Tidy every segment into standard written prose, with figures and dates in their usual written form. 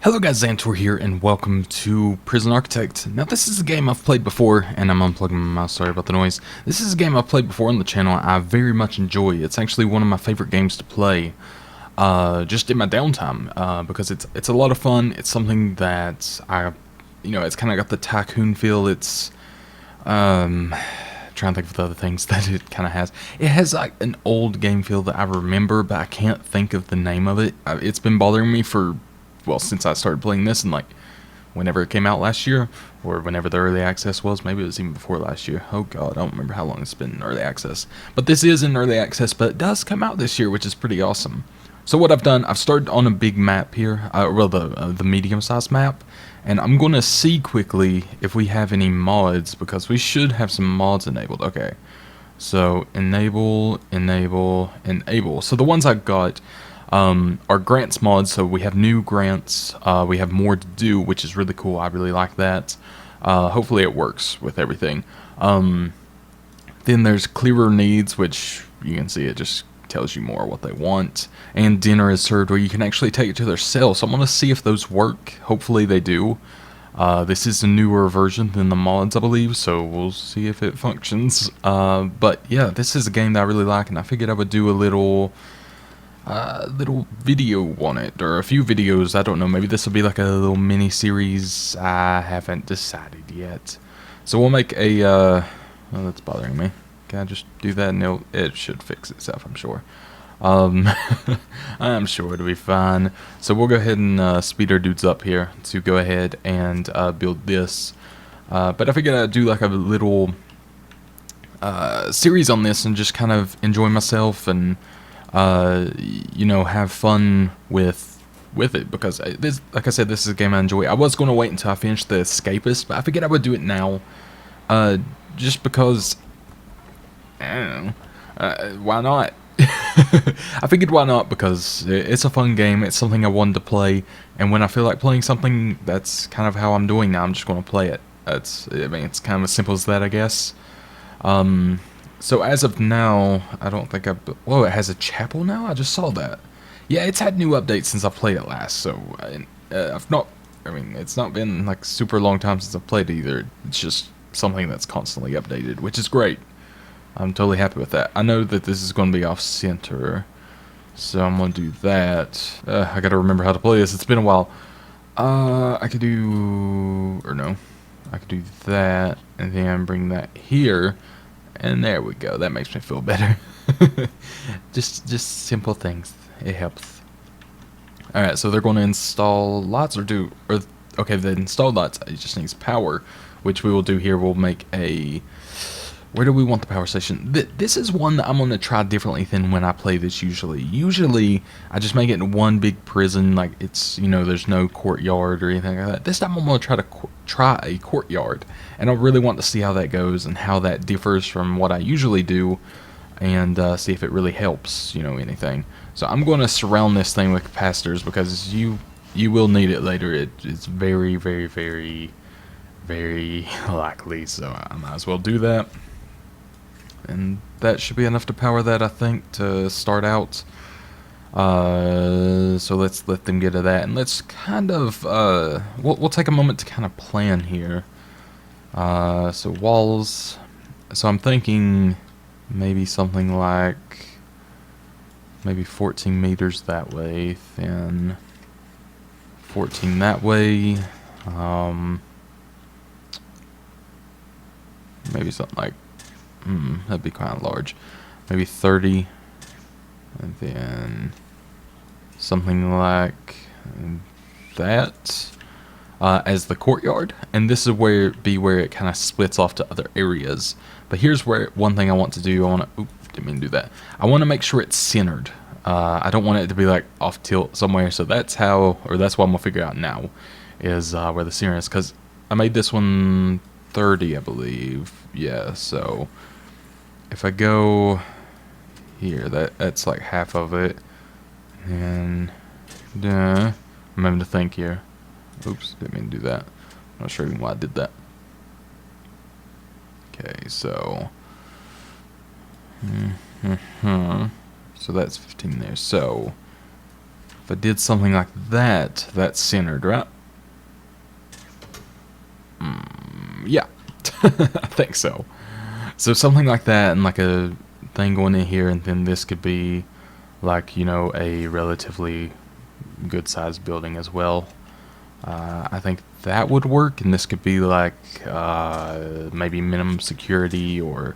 Hello guys, Zanitor here, and welcome to Prison Architect. Now this is a game I've played before, and I'm unplugging my mouse, sorry about the noise. This is a game I've played before on the channel. I very much enjoy. It's actually one of my favorite games to play, just in my downtime, because it's a lot of fun. It's something that it's kind of got the tycoon feel. It's, trying to think of the other things that it kind of has. It has like an old game feel that I remember, but I can't think of the name of it. It's been bothering me since I started playing this, and like whenever it came out last year, or whenever the early access was. Maybe it was even before last year. Oh god, I don't remember how long it's been in early access. But this is in early access, but it does come out this year, which is pretty awesome. So what I've done, I've started on a big map here, the medium-sized map, and I'm going to see quickly if we have any mods, because we should have some mods enabled. Okay, so enable. So the ones I got are grants mods, so we have new grants, we have more to do, which is really cool. I really like that. Hopefully it works with everything. Then there's clearer needs, which you can see it just tells you more what they want, and dinner is served, where you can actually take it to their cell. So I'm going to see if those work. Hopefully they do. This is a newer version than the mods, I believe, so we'll see if it functions. But yeah, this is a game that I really like, and I figured I would do a little video on it, or a few videos. I don't know, maybe this will be like a little mini series. I haven't decided yet. So we'll make a oh, that's bothering me. Can I just do that and it should fix itself, I'm sure. I'm sure it'll be fine. So we'll go ahead and speed our dudes up here to go ahead and build this. But I figured I'd do like a little series on this and just kind of enjoy myself and have fun with it, because this, like I said, this is a game I enjoy. I was going to wait until I finished the Escapists, but I figured I would do it now, just because, I don't know, why not? I figured why not, because it's a fun game, it's something I wanted to play, and when I feel like playing something, that's kind of how I'm doing now. I'm just going to play it. It's kind of as simple as that, I guess. So as of now, I don't think whoa, it has a chapel now? I just saw that. Yeah, it's had new updates since I played it last, so it's not been like super long time since I've played it either. It's just something that's constantly updated, which is great. I'm totally happy with that. I know that this is going to be off center, so I'm going to do that. I got to remember how to play this. It's been a while. I could do that, and then bring that here. And there we go. That makes me feel better. just simple things. It helps. All right. So they're going to install lots, okay. They installed lots. It just needs power, which we will do here. We'll make a. Where do we want the power station? This is one that I'm going to try differently than when I play this usually. Usually, I just make it in one big prison, like it's, there's no courtyard or anything like that. This time I'm going to try a courtyard, and I really want to see how that goes and how that differs from what I usually do, and see if it really helps, anything. So I'm going to surround this thing with capacitors, because you will need it later. It's very, very, very, very likely, so I might as well do that. And that should be enough to power that, I think, to start out. So let's let them get to that, and let's kind of we'll take a moment to kind of plan here. So walls. So I'm thinking maybe something like 14 meters that way, then 14 that way. Maybe something like. That'd be kind of large. Maybe 30, and then something like that as the courtyard. And this is where it kind of splits off to other areas. But here's where one thing I want to do. Didn't mean to do that. I want to make sure it's centered. I don't want it to be like off tilt somewhere. So that's what I'm gonna figure out now, is where the center is, because I made this one 30, I believe. Yeah, so if I go here, that's like half of it, and I'm having to think here. Oops, didn't mean to do that. I'm not sure even why I did that. Okay, so so that's 15 there. So if I did something like that, that's centered, right? Yeah, I think so. So something like that, and like a thing going in here, and then this could be like, you know, a relatively good sized building as well. I think that would work, and this could be like maybe minimum security or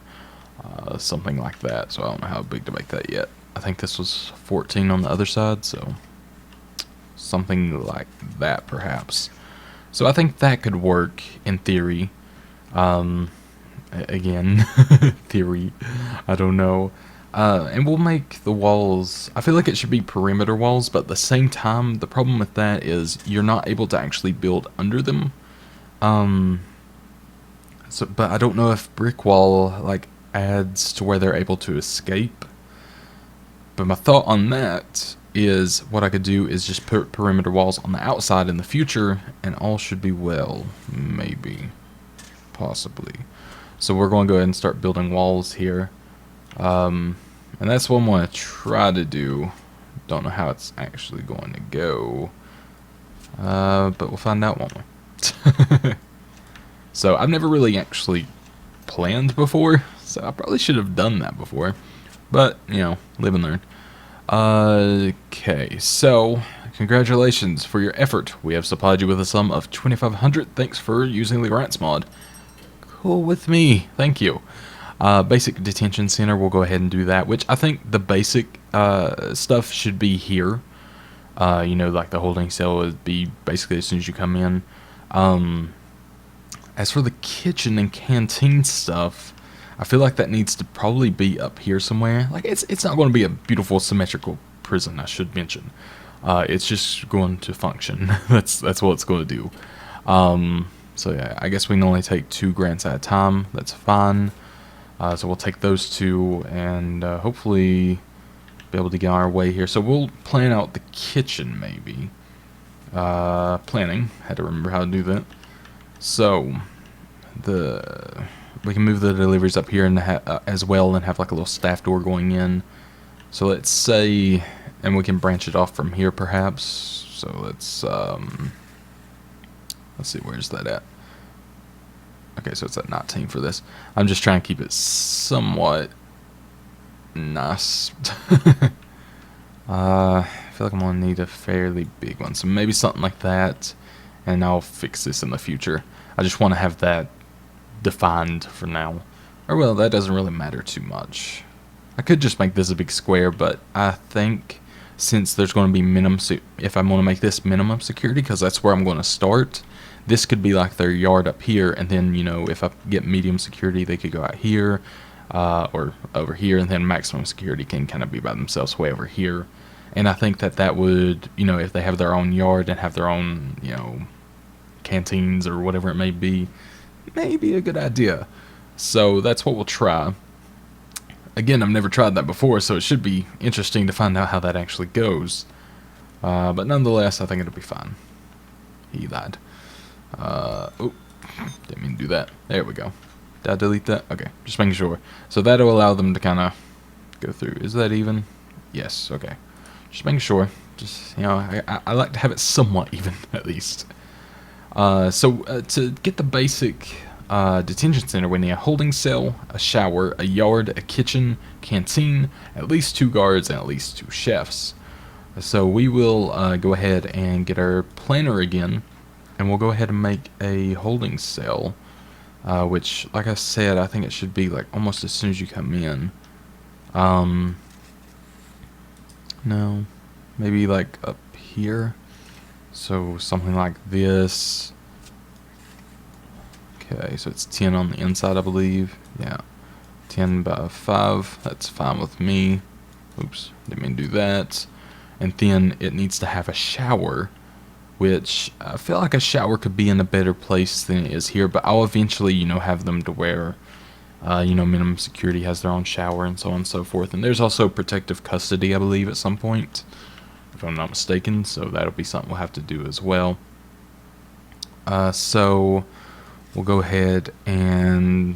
something like that. So I don't know how big to make that yet. I think this was 14 on the other side, so something like that perhaps. So I think that could work in theory. Again, theory, I don't know. And we'll make the walls, I feel like it should be perimeter walls, but at the same time, the problem with that is you're not able to actually build under them. But I don't know if brick wall, like, adds to where they're able to escape. But my thought on that is what I could do is just put perimeter walls on the outside in the future, and all should be well. Maybe. Possibly. So we're going to go ahead and start building walls here. And that's what I'm going to try to do. Don't know how it's actually going to go. But we'll find out, won't we? So I've never really actually planned before, so I probably should have done that before. But, you know, live and learn. Okay, so congratulations for your effort. We have supplied you with a sum of 2,500. Thanks for using the grants mod. Cool with me. Thank you. Basic detention center, we'll go ahead and do that, which I think the basic stuff should be here. You know, like the holding cell would be basically as soon as you come in. As for the kitchen and canteen stuff, I feel like that needs to probably be up here somewhere. Like, it's not going to be a beautiful symmetrical prison, I should mention. It's just going to function. That's what it's going to do. So yeah, I guess we can only take 2 grants at a time. That's fine. So we'll take those 2 and hopefully be able to get our way here. So we'll plan out the kitchen maybe. Planning. Had to remember how to do that. So we can move the deliveries up here and as well, and have like a little staff door going in. So let's say, and we can branch it off from here perhaps. So let's see, where's that at? Okay, so it's at 19 for this. I'm just trying to keep it somewhat nice. I feel like I'm gonna need a fairly big one, so maybe something like that, and I'll fix this in the future. I just want to have that defined for now. Or well, that doesn't really matter too much. I could just make this a big square, but I think since there's going to be minimum, if I'm going to make this minimum security, because that's where I'm going to start, this could be like their yard up here, and then, you know, if I get medium security, they could go out here, or over here, and then maximum security can kind of be by themselves way over here. And I think that would, you know, if they have their own yard and have their own, you know, canteens or whatever it may be a good idea. So that's what we'll try. Again, I've never tried that before, so it should be interesting to find out how that actually goes. But nonetheless, I think it'll be fine. He lied. Oh, didn't mean to do that. There we go. Did I delete that? Okay, just making sure. So that'll allow them to kind of go through. Is that even? Yes, okay. Just making sure. Just, you know, I like to have it somewhat even, at least. So to get the basic detention center, we need a holding cell, a shower, a yard, a kitchen, canteen, at least 2 guards, and at least 2 chefs. So we will go ahead and get our planner again, and we'll go ahead and make a holding cell, which, like I said, I think it should be like almost as soon as you come in. No, maybe like up here. So something like this. Okay, so it's 10 on the inside, I believe. Yeah, 10 by 5. That's fine with me. Oops, didn't mean to do that. And then it needs to have a shower, which I feel like a shower could be in a better place than it is here. But I'll eventually, you know, have them to where, you know, minimum security has their own shower and so on and so forth. And there's also protective custody, I believe, at some point, if I'm not mistaken. So that'll be something we'll have to do as well. So we'll go ahead and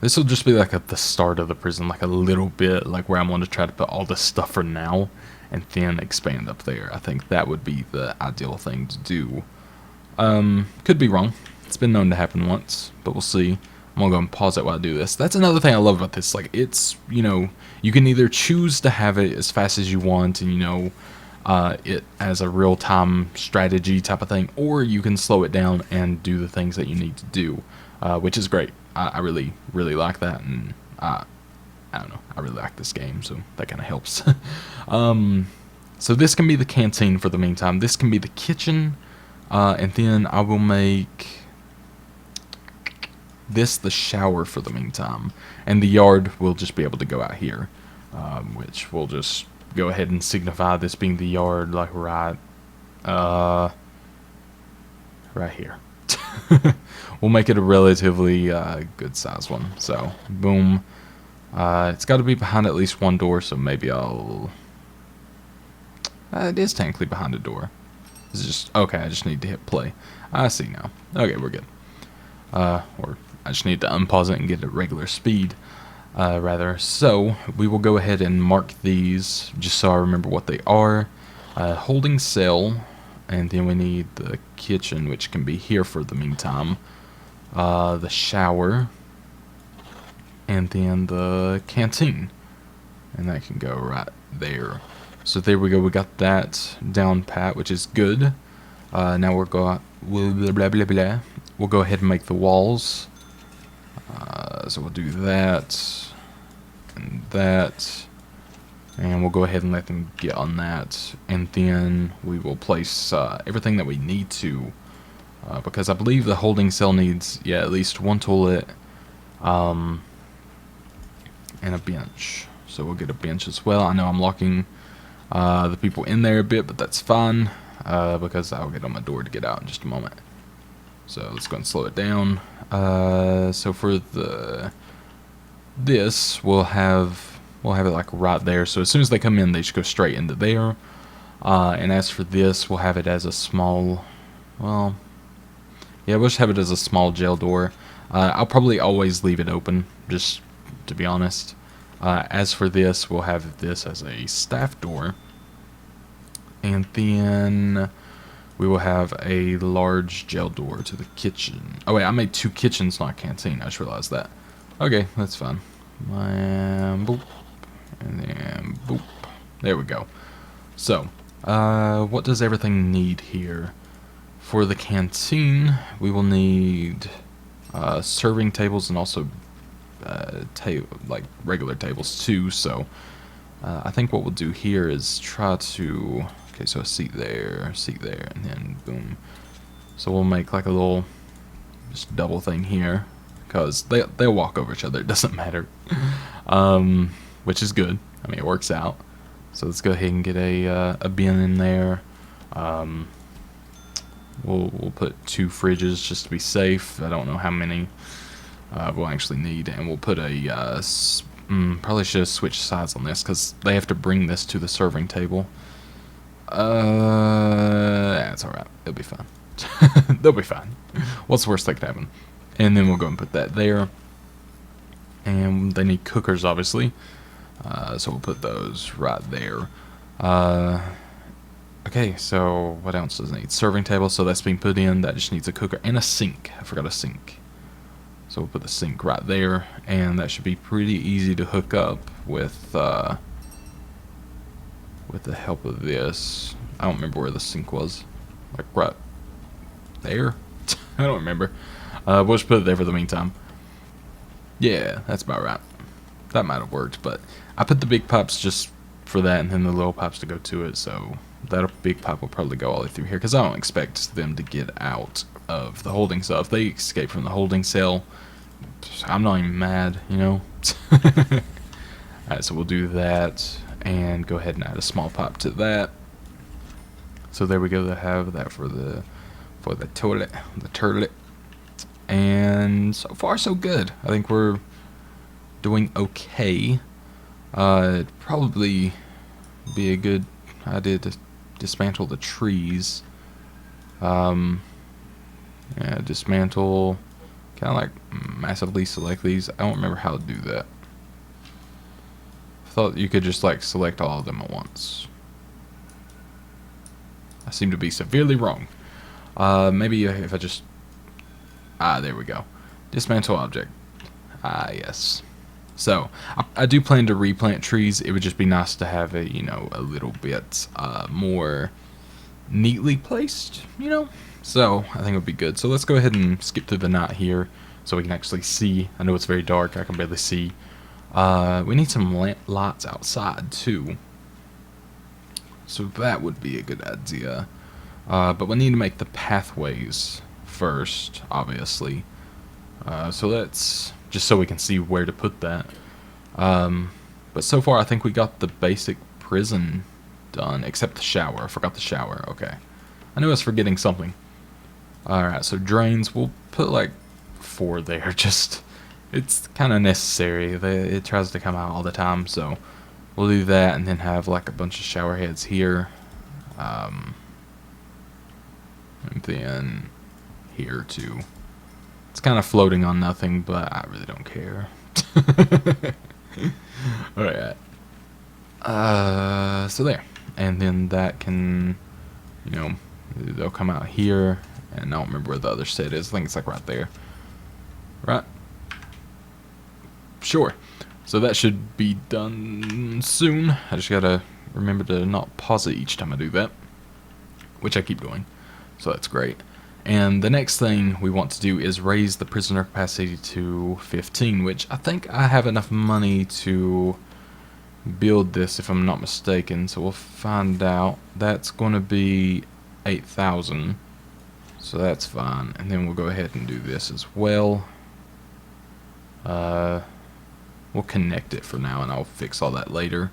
this will just be like at the start of the prison, like a little bit, like where I'm going to try to put all this stuff for now. and then expand up there. I think that would be the ideal thing to do. Could be wrong. It's been known to happen once, but we'll see. I'm gonna go and pause it while I do this. That's another thing I love about this. Like, it's, you know, you can either choose to have it as fast as you want and, you know, it as a real-time strategy type of thing, or you can slow it down and do the things that you need to do, which is great. I really, really like that, and I don't know, I really like this game, so that kind of helps. So this can be the canteen for the meantime. This can be the kitchen, and then I will make this the shower for the meantime, and the yard will just be able to go out here, which will just go ahead and signify this being the yard, like right here. We'll make it a relatively good size one. So boom. It's got to be behind at least one door, so maybe I'll it is technically behind a door. It's just okay. I just need to hit play. I see now. Okay, we're good. Or I just need to unpause it and get at regular speed. Rather. So we will go ahead and mark these just so I remember what they are. Holding cell, and then we need the kitchen, which can be here for the meantime. The shower, and then the canteen, and that can go right there. So there we go. We got that down pat, which is good. Now we'll go We'll go ahead and make the walls. So we'll do that and that, and we'll go ahead and let them get on that, and then we will place everything that we need to, because I believe the holding cell needs, yeah, at least one toilet, and a bench. So we'll get a bench as well. I know I'm locking the people in there a bit, but that's fine, because I'll get on my door to get out in just a moment. So let's go and slow it down. So for this, we'll have it like right there. So as soon as they come in, they just go straight into there. And as for this, we'll have it as a small, well, yeah, we'll just have it as a small jail door. I'll probably always leave it open, just to be honest. As for this, we'll have this as a staff door. And then we will have a large jail door to the kitchen. Oh wait, I made two kitchens, not canteen. I just realized that. Okay, that's fine. And boop. And then boop. There we go. So, what does everything need here? For the canteen, we will need serving tables and also like regular tables too. So, I think what we'll do here is try to... Okay, so a seat there, and then boom. So we'll make like a little just double thing here, because they'll walk over each other. It doesn't matter, which is good. I mean, it works out. So let's go ahead and get a bin in there. We'll put 2 fridges just to be safe. I don't know how many we'll actually need, and we'll put a probably should have switched sides on this because they have to bring this to the serving table. That's alright. It'll be fine. They'll be fine. What's the worst that could happen? And then we'll go and put that there. And they need cookers, obviously. So we'll put those right there. Okay, so what else does it need? Serving table, so that's being put in. That just needs a cooker and a sink. I forgot a sink. So we'll put the sink right there. And that should be pretty easy to hook up with the help of this. I don't remember where the sink was. Like right there? I don't remember. We'll just put it there for the meantime. Yeah, that's about right. That might have worked, but I put the big pipes just for that and then the little pipes to go to it, so that big pipe will probably go all the way through here because I don't expect them to get out of the holding cell. If they escape from the holding cell, I'm not even mad, you know? Alright, so we'll do that and go ahead and add a small pipe to that. So there we go, they have that for the toilet, the turlet. And so far so good. I think we're doing okay. It'd probably be a good idea to dismantle the trees. Yeah, dismantle, kind of like massively select these. I don't remember how to do that. I thought you could just like select all of them at once. seem to be severely wrong. Maybe if I just... there we go. Dismantle object. Yes. So, I do plan to replant trees. It would just be nice to have it, you know, a little bit more neatly placed, you know? So, I think it would be good. So, let's go ahead and skip through the night here so we can actually see. I know it's very dark. I can barely see. We need some lights outside, too. So, that would be a good idea. But we need to make the pathways first, obviously. So let's, just so we can see where to put that. But so far I think we got the basic prison done, except the shower. I forgot the shower. Okay. I knew I was forgetting something. Alright, so drains, we'll put like 4 there. Just, it's kind of necessary. It tries to come out all the time, so we'll do that and then have like a bunch of shower heads here. And then here too. It's kind of floating on nothing, but I really don't care. Alright. So there. And then that can, you know, they'll come out here. And I don't remember where the other set is. I think it's like right there. Right? Sure. So that should be done soon. I just gotta remember to not pause it each time I do that, which I keep doing. So that's great. And the next thing we want to do is raise the prisoner capacity to 15, which I think I have enough money to build this if I'm not mistaken. So we'll find out. That's going to be 8,000. So that's fine. And then we'll go ahead and do this as well. We'll connect it for now and I'll fix all that later.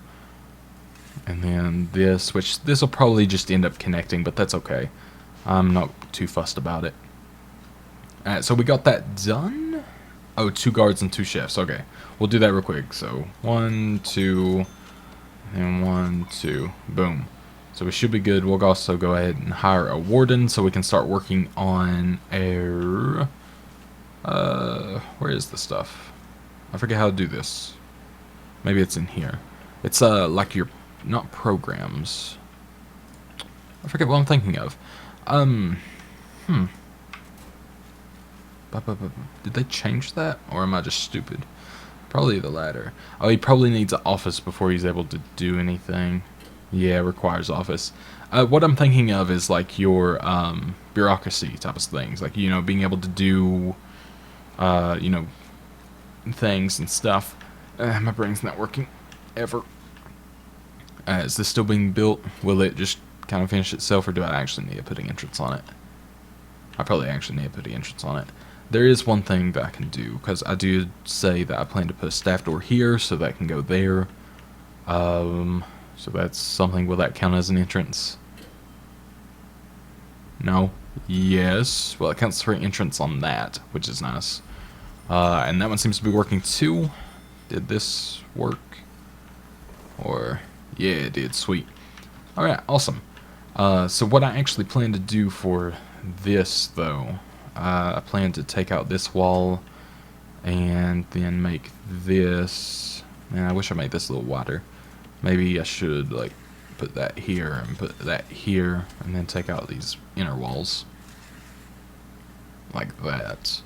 And then this, which this will probably just end up connecting, but that's okay. I'm not too fussed about it. Alright, so we got that done. Oh, 2 guards and 2 chefs. Okay, we'll do that real quick. So 1, 2, and 1, 2. Boom. So we should be good. We'll also go ahead and hire a warden so we can start working on our... where is the stuff? I forget how to do this. Maybe it's in here. It's like your... not programs. I forget what I'm thinking of. Did they change that? Or am I just stupid? Probably the latter. Oh, he probably needs an office before he's able to do anything. Yeah, requires office. What I'm thinking of is like your bureaucracy type of things. Like, you know, being able to do, you know, things and stuff. My brain's not working ever. Is this still being built? Will it just kind of finish itself, or do I actually need to put an entrance on it? I probably actually need to put an entrance on it. There is one thing that I can do, because I do say that I plan to put a staff door here, so that can go there. So that's something. Will that count as an entrance? No. Yes. Well, it counts for an entrance on that, which is nice. And that one seems to be working too. Did this work? Or, yeah, it did. Sweet. Alright, awesome. So what I actually plan to do for this, though, I plan to take out this wall and then make this. Man, I wish I made this a little wider. Maybe I should, like, put that here and put that here and then take out these inner walls. Like that.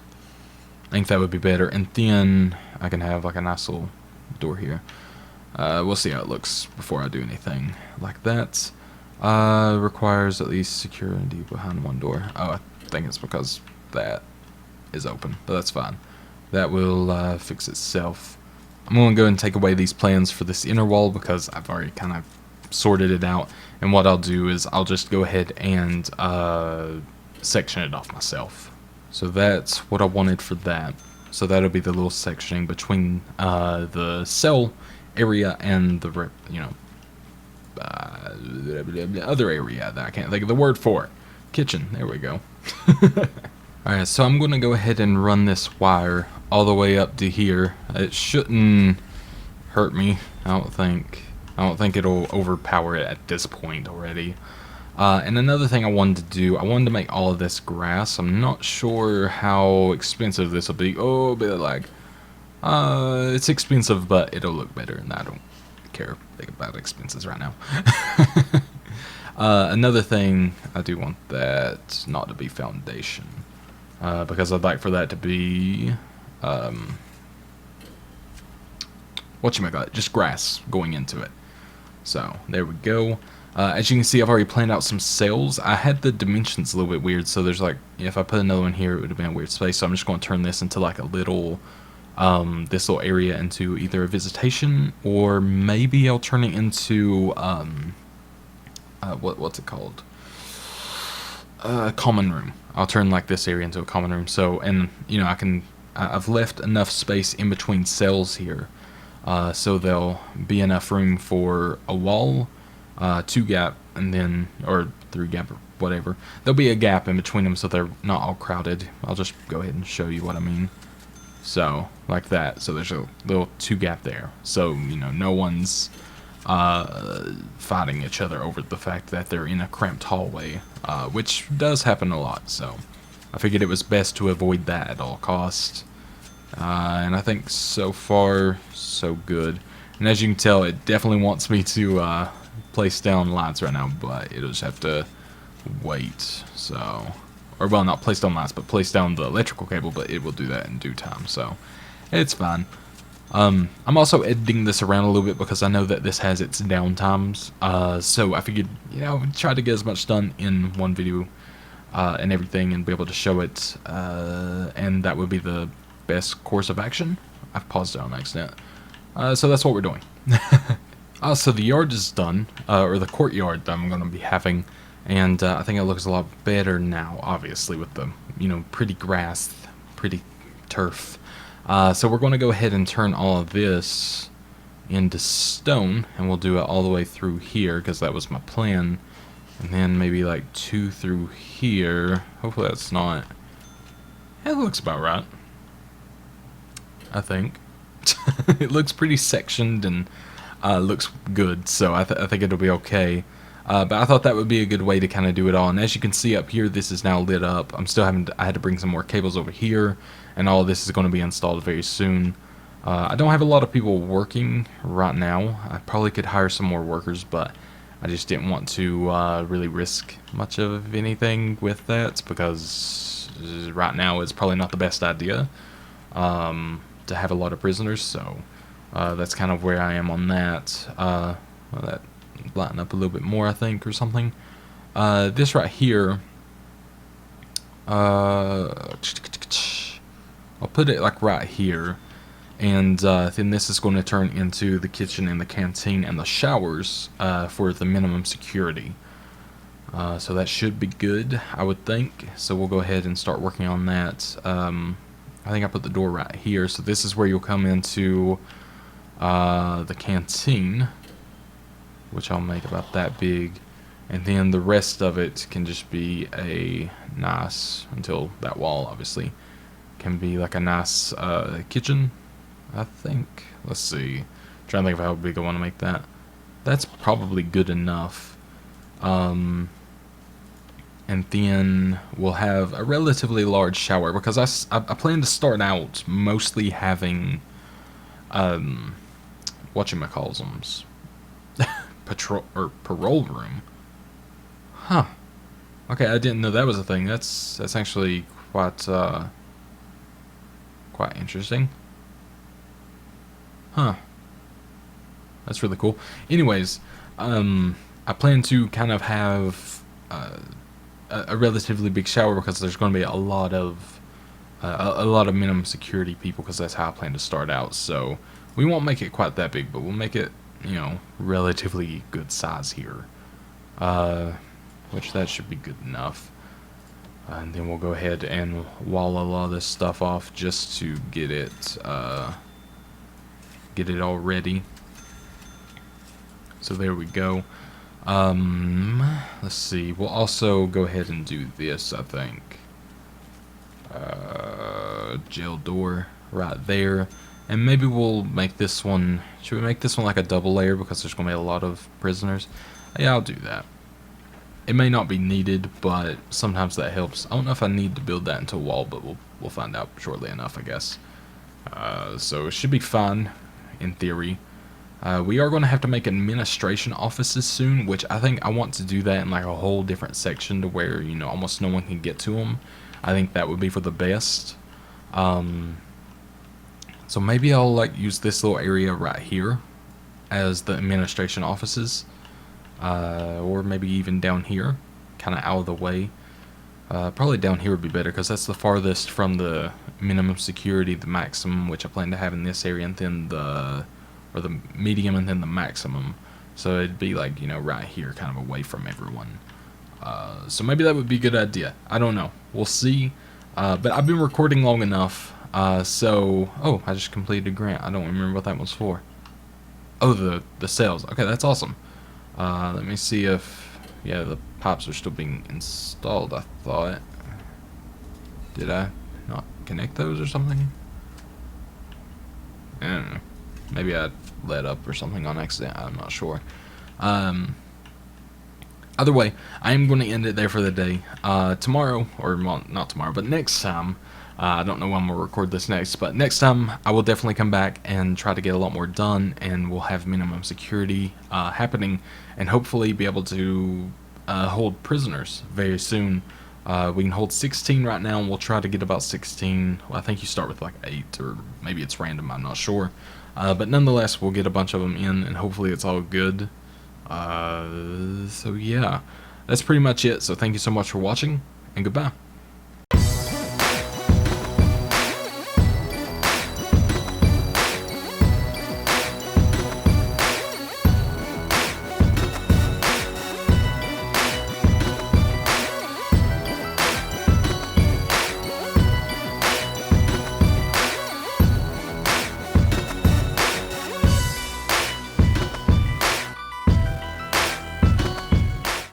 I think that would be better. And then I can have, like, a nice little door here. We'll see how it looks before I do anything like that. Requires at least security behind one door. Oh, I think it's because that is open, but that's fine. That will fix itself. I'm going to go and take away these plans for this inner wall because I've already kind of sorted it out. And what I'll do is I'll just go ahead and section it off myself. So that's what I wanted for that. So that'll be the little sectioning between the cell area and the, you know, other area that I can't think of the word for. Kitchen. There we go. Alright, so I'm going to go ahead and run this wire all the way up to here. It shouldn't hurt me. I don't think it'll overpower it at this point already. And another thing I wanted to do, I wanted to make all of this grass. I'm not sure how expensive this will be. Oh, a bit of lag. It's expensive, but it'll look better, and I don't care about expenses right now. Another thing, I do want that not to be foundation, because I'd like for that to be, just grass going into it. So there we go. As you can see, I've already planned out some cells. I had the dimensions a little bit weird, so there's like, if I put another one here, it would have been a weird space. So I'm just going to turn this into like a little, this little area into either a visitation, or maybe I'll turn it into, what's it called? A common room. I'll turn like this area into a common room. So, and you know, I've left enough space in between cells here, so there'll be enough room for a wall, 2 gap, and then, or 3 gap, or whatever. There'll be a gap in between them so they're not all crowded. I'll just go ahead and show you what I mean. So, like that. So there's a little 2 gap there. So, you know, no one's fighting each other over the fact that they're in a cramped hallway, which does happen a lot. So I figured it was best to avoid that at all costs. And I think so far, so good. And as you can tell, it definitely wants me to place down lights right now, but it'll just have to wait. So, or well, not place down lights, but place down the electrical cable, but it will do that in due time. So it's fine. I'm also editing this around a little bit because I know that this has its downtimes. So I figured, you know, try to get as much done in one video and everything, and be able to show it, and that would be the best course of action. I've paused it on accident. So that's what we're doing. So the yard is done, or the courtyard that I'm going to be having, and I think it looks a lot better now, obviously, with the, you know, pretty grass, pretty turf. So we're going to go ahead and turn all of this into stone, and we'll do it all the way through here, because that was my plan. And then maybe like 2 through here. Hopefully that's not... It looks about right, I think. It looks pretty sectioned and looks good, so I think it'll be okay. But I thought that would be a good way to kind of do it all. And as you can see up here, this is now lit up. I'm still having I had to bring some more cables over here, and all of this is going to be installed very soon. I don't have a lot of people working right now. I probably could hire some more workers, but I just didn't want to really risk much of anything with that, because right now it's probably not the best idea to have a lot of prisoners. So that's kind of where I am on that. Well, that lighten up a little bit more, I think, or something. This right here, I'll put it like right here, and then this is going to turn into the kitchen and the canteen and the showers for the minimum security. So that should be good, I would think. So we'll go ahead and start working on that. I think I put the door right here, so this is where you'll come into the canteen, which I'll make about that big, and then the rest of it can just be a nice, until that wall obviously can be like a nice kitchen, I think. Let's see, trying to think of how big I want to make that. That's probably good enough. And then we'll have a relatively large shower, because I plan to start out mostly having whatchamacallsums, parole room. Huh. Okay, I didn't know that was a thing. That's actually quite interesting. Huh. That's really cool. Anyways, I plan to kind of have a relatively big shower, because there's going to be a lot of minimum security people, because that's how I plan to start out. So we won't make it quite that big, but we'll make it, you know, relatively good size here, which that should be good enough. And then we'll go ahead and wall a lot of this stuff off just to get it all ready. So there we go. Let's see, we'll also go ahead and do this, I think. Jail door right there. And maybe we'll make this one, should we make this one like a double layer, because there's going to be a lot of prisoners? Yeah, I'll do that. It may not be needed, but sometimes that helps. I don't know if I need to build that into a wall, but we'll find out shortly enough, I guess. So it should be fine, in theory. We are going to have to make administration offices soon, which I think I want to do that in like a whole different section to where, you know, almost no one can get to them. I think that would be for the best. So maybe I'll like use this little area right here as the administration offices, or maybe even down here, kind of out of the way. Probably down here would be better because that's the farthest from the minimum security, the maximum, which I plan to have in this area, and then the medium, and then the maximum. So it'd be like, you know, right here, kind of away from everyone. So maybe that would be a good idea. I don't know. We'll see. But I've been recording long enough. Oh, I just completed a grant. I don't remember what that was for. Oh, the sales. Okay, that's awesome. Let me see if, yeah, the pipes are still being installed, I thought. Did I not connect those or something? I don't know. Maybe I let up or something on accident. I'm not sure. Either way, I am going to end it there for the day. Tomorrow, or well, not tomorrow, but next time, I don't know when we'll record this next, but next time I will definitely come back and try to get a lot more done, and we'll have minimum security happening, and hopefully be able to hold prisoners very soon. We can hold 16 right now, and we'll try to get about 16. Well, I think you start with like 8, or maybe it's random, I'm not sure. But nonetheless, we'll get a bunch of them in, and hopefully it's all good. So yeah, that's pretty much it. So thank you so much for watching, and goodbye.